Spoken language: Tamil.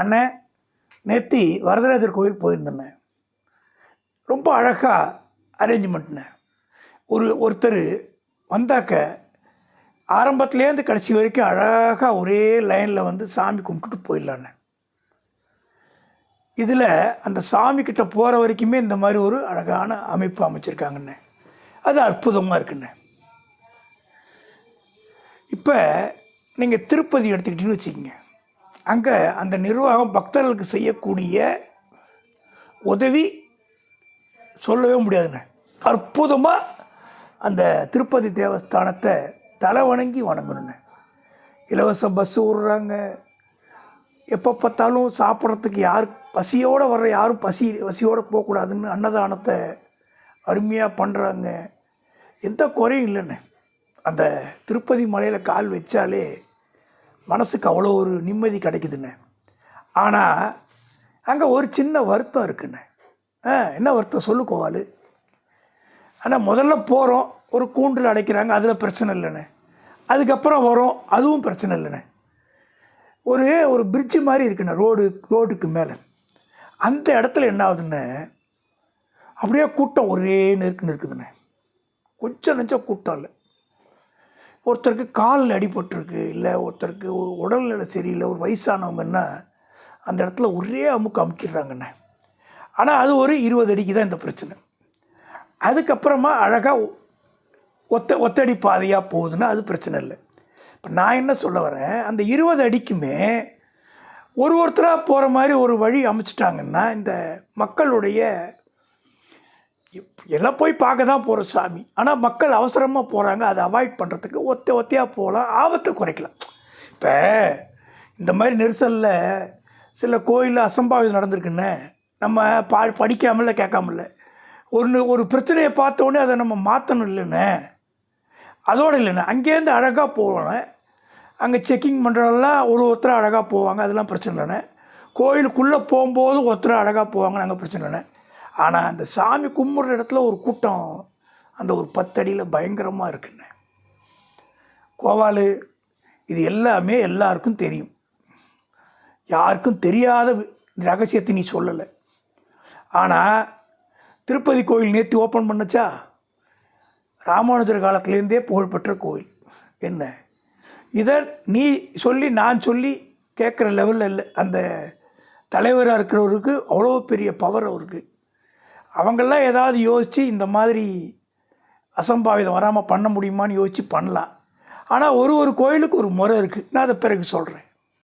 அண்ணன் நேத்தி வரதராஜர் கோயில் போயிருந்தேண்ணே. ரொம்ப அழகாக அரேஞ்ச்மெண்ட்ண்ணே. ஒருத்தர் வந்தாக்க ஆரம்பத்துலேருந்து கடைசி வரைக்கும் அழகாக ஒரே லைனில் வந்து சாமி கும்பிட்டுட்டு போயிடலாண்ணே. இதில் அந்த சாமிக்கிட்ட போகிற வரைக்குமே இந்த மாதிரி ஒரு அழகான அமைப்பு அமைச்சிருக்காங்கண்ணே. அது அற்புதமாக இருக்குண்ணே. இப்போ நீங்கள் திருப்பதி எடுத்துக்கிட்டீங்கன்னு வச்சுக்கோங்க. அங்கே அந்த நிர்வாகம் பக்தர்களுக்கு செய்யக்கூடிய உதவி சொல்லவே முடியாதுண்ணே. அற்புதமாக அந்த திருப்பதி தேவஸ்தானத்தை தலை வணங்கி வணங்கணுண்ணே. இலவச பஸ்ஸு விட்றாங்க. எப்போ பார்த்தாலும் சாப்பிட்றதுக்கு பசியோடு வர்ற யாரும் பசியோடு போகக்கூடாதுன்னு அன்னதானத்தை அருமையாக பண்ணுறாங்க. எந்த குறையும் இல்லைண்ணே. அந்த திருப்பதி மலையில் கால் வச்சாலே மனசுக்கு அவ்வளோ ஒரு நிம்மதி கிடைக்குதுண்ணே. ஆனால் அங்கே ஒரு சின்ன வருத்தம் இருக்குண்ணே. என்ன வருத்தம் சொல்லு கோவாலு? ஆனால் முதல்ல போகிறோம், ஒரு கூண்டில் அடைக்கிறாங்க, அதில் பிரச்சனை இல்லைண்ணே. அதுக்கப்புறம் வரோம், அதுவும் பிரச்சனை இல்லைண்ணே. ஒரு பிரிட்ஜு மாதிரி இருக்குண்ணே, ரோடுக்கு மேலே. அந்த இடத்துல என்ன ஆகுதுண்ணே, அப்படியே கூட்டம் ஒரே நெருக்குன்னு இருக்குதுண்ணே. கொஞ்சம் நெஞ்சம் கூட்டம் இல்லை. ஒருத்தருக்கு காலில் அடிபட்டுருக்கு, இல்லை ஒருத்தருக்கு உடல்நிலை சரியில்லை, ஒரு வயசானவங்கன்னா அந்த இடத்துல ஒரே அமுக்கிடுறாங்கண்ணே. ஆனால் அது ஒரு 20 அடிக்கு தான் இந்த பிரச்சனை. அதுக்கப்புறமா அழகாக ஒத்தடி பாதையாக போகுதுன்னா அது பிரச்சனை இல்லை. இப்போ நான் என்ன சொல்ல வரேன், அந்த 20 அடிக்குமே ஒருத்தராக போகிற மாதிரி ஒரு வழி அமைச்சிட்டாங்கன்னா இந்த மக்களுடைய எல்லாம் போய் பார்க்க தான் போகிற சாமி. ஆனால் மக்கள் அவசரமாக போகிறாங்க, அதை அவாய்ட் பண்ணுறதுக்கு ஒத்தையாக போகலாம், ஆபத்தை குறைக்கலாம். இப்போ இந்த மாதிரி நெரிசலில் சில கோயிலில் அசம்பாவிதம் நடந்திருக்குன்னு நம்ம படிக்காமல கேட்காமல ஒரு பிரச்சனையை பார்த்தோன்னே அதை நம்ம மாற்றணும் இல்லைண்ணே. அதோடு இல்லைண்ணே, அங்கேருந்து அழகாக போகணும். அங்கே செக்கிங் பண்ணுறதெல்லாம் ஒருத்தர் அழகாக போவாங்க, அதெல்லாம் பிரச்சனை இல்லைண்ணே. கோயிலுக்குள்ளே போகும்போது ஒருத்தர் அழகாக போவாங்க, நாங்கள் பிரச்சனை இல்லைண்ணே. ஆனால் அந்த சாமி கும்பிட்ற இடத்துல ஒரு கூட்டம் அந்த ஒரு 10 அடியில் பயங்கரமாக இருக்குண்ணே. கோவாலு, இது எல்லாமே எல்லாருக்கும் தெரியும். யாருக்கும் தெரியாத ரகசியத்தை நீ சொல்லலை. ஆனால் திருப்பதி கோயில் நேற்று ஓப்பன் பண்ணச்சா, ராமானுஜர் காலத்துலேருந்தே புகழ்பெற்ற கோயில். என்ன இதை நீ சொல்லி நான் சொல்லி கேட்குற லெவலில் இல்லை. அந்த தலைவராக இருக்கிறவருக்கு அவ்வளோ பெரிய பவர் அவருக்கு. அவங்கெல்லாம் ஏதாவது யோசித்து இந்த மாதிரி அசம்பாவிதம் வராமல் பண்ண முடியுமான்னு யோசித்து பண்ணலாம். ஆனால் ஒரு கோயிலுக்கு ஒரு முறை இருக்குது. நான் அதை பிறகு சொல்கிறேன்.